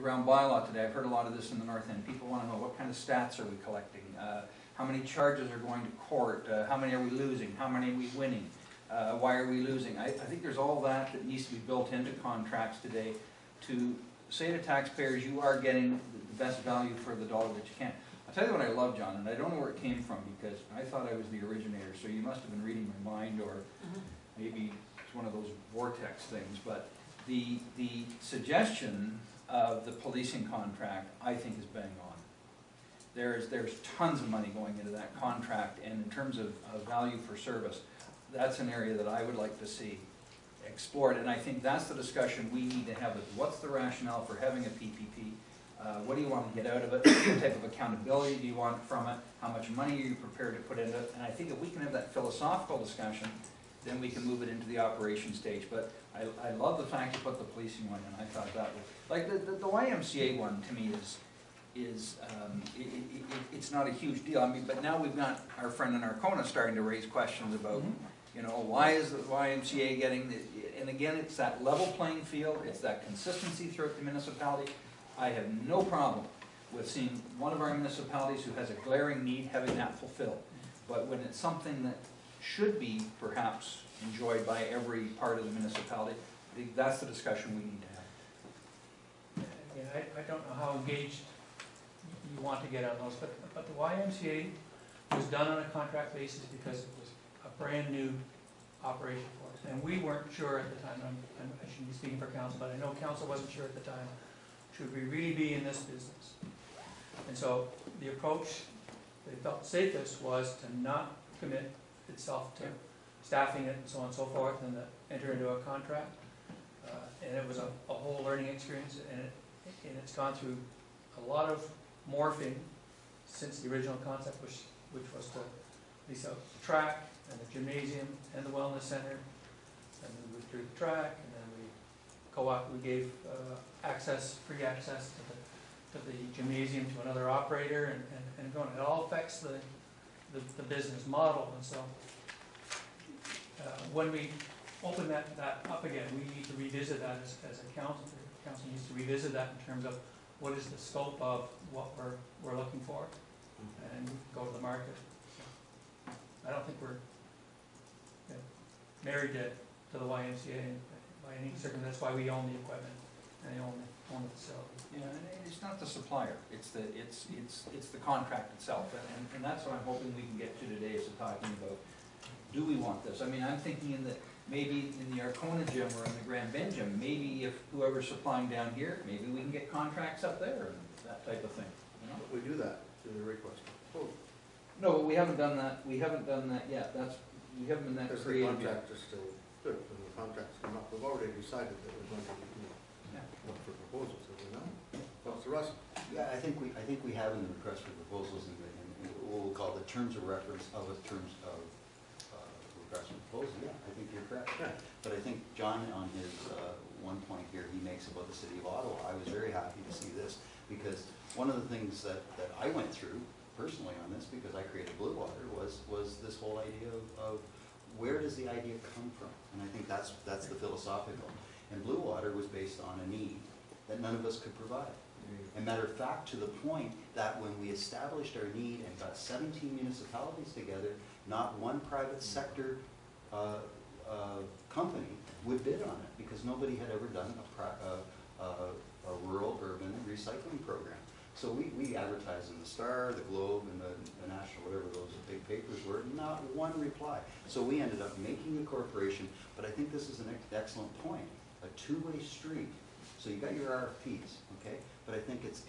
around bylaw today, I've heard a lot of this in the North End. People want to know what kind of stats are we collecting, how many charges are going to court, how many are we losing, how many are we winning, why are we losing. I think there's all that needs to be built into contracts today to say to taxpayers, you are getting the best value for the dollar that you can. I'll tell you what I love, John, and I don't know where it came from because I thought I was the originator, so you must have been reading my mind, or maybe it's one of those vortex things, but the suggestion of the policing contract, I think, is bang on. There's tons of money going into that contract, and in terms of value for service, that's an area that I would like to see explored, and I think that's the discussion we need to have. What's the rationale for having a PPP? What do you want to get out of it? What type of accountability do you want from it? How much money are you prepared to put into it? And I think if we can have that philosophical discussion, then we can move it into the operation stage. But I love the fact you put the policing one in. I thought that was, like the YMCA one to me it's not a huge deal. I mean, but now we've got our friend in Arcona starting to raise questions about, you know, why is the YMCA getting the, and again, it's that level playing field, it's that consistency throughout the municipality. I have no problem with seeing one of our municipalities who has a glaring need having that fulfilled. But when it's something that should be perhaps enjoyed by every part of the municipality, I think that's the discussion we need to have. Yeah, I don't know how engaged you want to get on those, but the YMCA was done on a contract basis because it was a brand new operation for us. And we weren't sure at the time, I shouldn't be speaking for council, but I know council wasn't sure at the time, should we really be in this business? And so the approach they felt safest was to not commit itself to staffing it and so on and so forth, and to enter into a contract. And it was a whole learning experience, and it's gone through a lot of morphing since the original concept, which was to lease out the track and the gymnasium and the wellness center, and then we withdrew the track, and then we gave free access to the gymnasium to another operator, and going. It all affects the business model, and so when we open that up again, we need to revisit that as a council. The council needs to revisit that in terms of what is the scope of what we're looking for, and go to the market. So I don't think we're married to the YMCA by any circumstance. That's why we own the equipment and own the facility. Yeah, and it's not the supplier; it's the contract itself, and that's what I'm hoping we can get to today, is talking about, do we want this? I mean, I'm thinking in the maybe in the Arcona gym or in the Grand Bend gym, maybe if whoever's supplying down here, maybe we can get contracts up there and that type of thing. You know? But we do that through the request. Oh. No, but we haven't done that. We haven't done that yet. We haven't been that creative. The contract is still good, and the contract's come up. We've already decided that we're going to look for proposals, have we not? What's the rest? Yeah, I think we have in the request for proposals in what we'll call the terms of reference of a terms of request for proposal. Yeah, I think you're correct. Yeah. But I think John, on his one point here he makes about the city of Ottawa, I was very happy to see this, because one of the things that I went through personally on this, because I created Blue Water, was this whole idea of where does the idea come from? And I think that's the philosophical. And Blue Water was based on a need that none of us could provide. And matter of fact, to the point that when we established our need and got 17 municipalities together, not one private sector company would bid on it, because nobody had ever done a rural urban recycling program. So we advertised in the Star, the Globe, and the National, whatever those big papers were, not one reply. So we ended up making the corporation, but I think this is an excellent point, a two-way street. So you got your RFPs, okay? But I think it's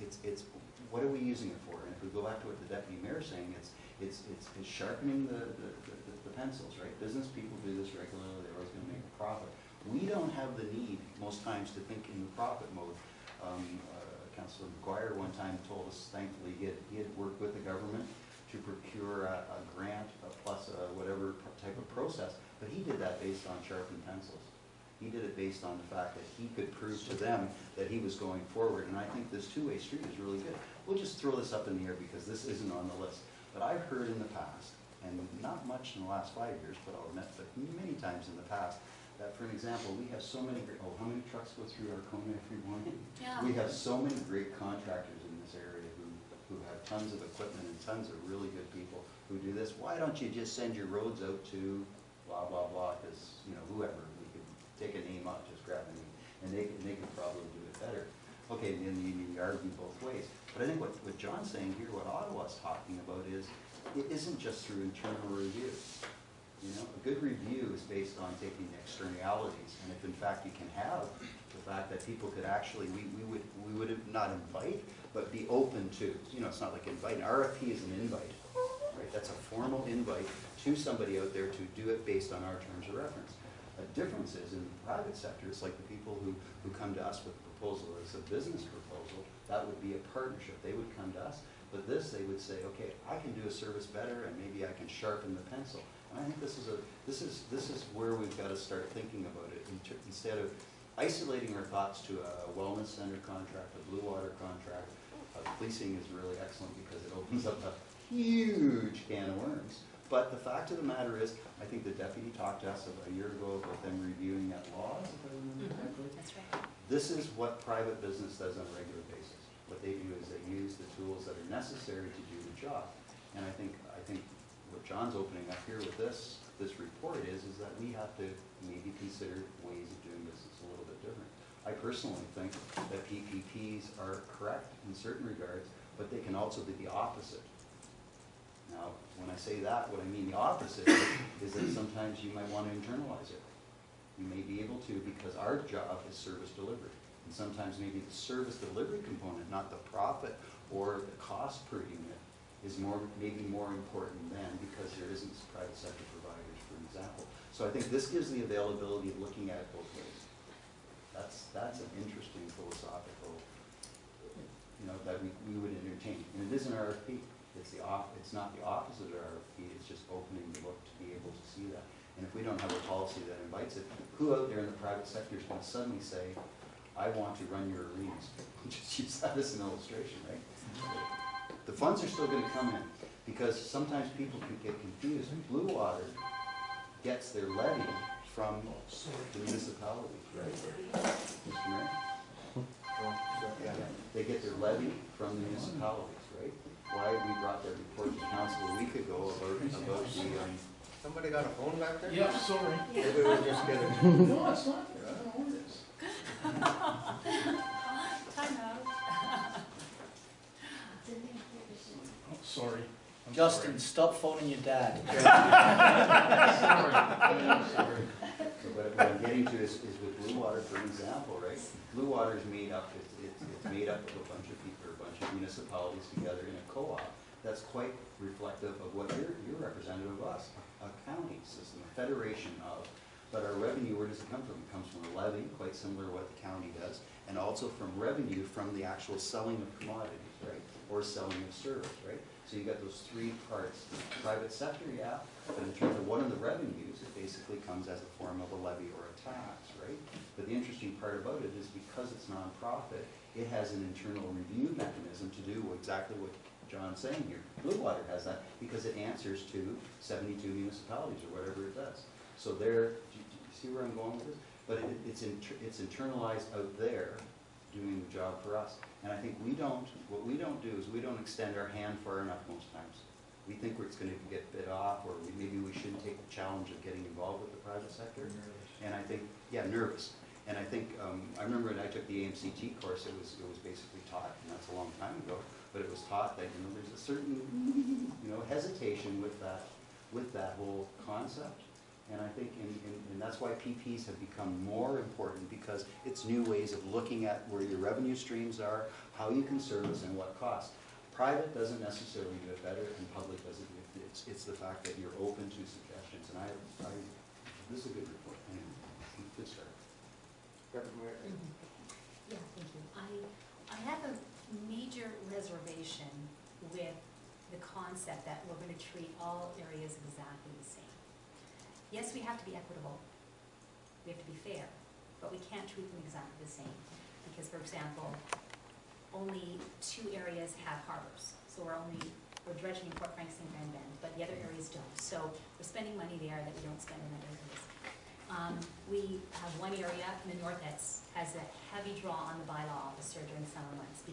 what are we using it for? And if we go back to what the deputy mayor's saying, it's sharpening the pencils, right? Business people do this regularly. They're always going to make a profit. We don't have the need most times to think in the profit mode. Councillor McGuire one time told us, thankfully, he had worked with the government to procure a grant plus whatever type of process, but he did that based on sharpened pencils. He did it based on the fact that he could prove to them that he was going forward, and I think this two-way street is really good. We'll just throw this up in the air because this isn't on the list, but I've heard in the past, and not much in the last 5 years, but I'll admit that many times in the past, that for an example, we have so many, how many trucks go through Arcona every morning? Yeah. We have so many great contractors in this area who have tons of equipment and tons of really good people who do this. Why don't you just send your roads out to blah, blah, blah, because, you know, whoever, we could take a name out, just grab a name, and they could probably do it better. Okay, and then you argue both ways. But I think what John's saying here, what Ottawa's talking about is, it isn't just through internal review. You know, a good review is based on taking the externalities, and if in fact you can have the fact that people could actually, we would not invite, but be open to, you know, it's not like invite, an RFP is an invite, right? That's a formal invite to somebody out there to do it based on our terms of reference. A difference is in the private sector, it's like the people who come to us with a proposal as a business proposal, that would be a partnership. They would come to us, but this they would say, okay, I can do a service better and maybe I can sharpen the pencil. And I think this is where we've got to start thinking about it instead of isolating our thoughts to a wellness center contract, a blue water contract. Policing is really excellent because it opens up a huge can of worms. But the fact of the matter is, I think the deputy talked to us a year ago about them reviewing that laws, if I remember correctly. That's right. This is what private business does on a regular basis. What they do is they use the tools that are necessary to do the job. And I think what John's opening up here with this report is that we have to maybe consider ways of doing business a little bit different. I personally think that PPPs are correct in certain regards, but they can also be the opposite. Now, when I say that, what I mean the opposite is that sometimes you might want to internalize it. You may be able to because our job is service delivery. And sometimes maybe the service delivery component, not the profit or the cost per unit, is maybe more important than because there isn't private sector providers, for example. So I think this gives the availability of looking at it both ways. That's an interesting philosophical, you know, that we would entertain. And it is an RFP. It's not the opposite of RFP. It's just opening the book to be able to see that. And if we don't have a policy that invites it, who out there in the private sector is going to suddenly say, I want to run your arenas? Just use that as an illustration, right? The funds are still going to come in because sometimes people can get confused. Blue Water gets their levy from the municipalities, right? Mr. Mayor? Yeah. They get their levy from the municipalities, right? Why we brought that report to council a week ago about the Somebody got a phone back there? Yeah, sorry. Maybe we're just kidding. No, it's not there. I don't know what it is. Time out. Oh, sorry. I'm Justin, stop phoning your dad. Sorry. Sorry. So what I'm getting to is with Blue Water, for example, right? Blue Water is made up, it's made up of a bunch of people, a bunch of municipalities together in a co-op. That's quite reflective of what you're representative of us, a county system, a federation of. But our revenue, where does it come from? It comes from a levy, quite similar to what the county does, and also from revenue from the actual selling of commodities, right? Or selling of service, right? So you got those three parts. Private sector, yeah, but in terms of what are the revenues, it basically comes as a form of a levy or a tax, right? But the interesting part about it is because it's nonprofit, it has an internal review mechanism to do exactly what John's saying here. Blue Water has that because it answers to 72 municipalities or whatever it does. So there, do you see where I'm going with this? But it's internalized out there doing the job for us. And I think what we don't do is we don't extend our hand far enough most times. We think it's going to get bit off, or maybe we shouldn't take the challenge of getting involved with the private sector. And I think, yeah, nervous. And I think, I remember when I took the AMCT course, it was basically taught, and that's a long time ago, but it was taught that, there's a certain, hesitation with that whole concept. And I think, and that's why PPs have become more important because it's new ways of looking at where your revenue streams are, how you can service, and what costs. Private doesn't necessarily do it better, and public doesn't do it. It's the fact that you're open to suggestions, and this is a good report. Anyway, good start. Yeah, thank you. I have a major reservation with the concept that we're going to treat all areas exactly the same. Yes, we have to be equitable. We have to be fair, but we can't treat them exactly the same. Because, for example, only 2 areas have harbors. So we're dredging in Port Frankston and Grand Bend, but the other areas don't. So we're spending money there that we don't spend in other areas. We have one area in the north that has a heavy draw on the bylaw officer during summer months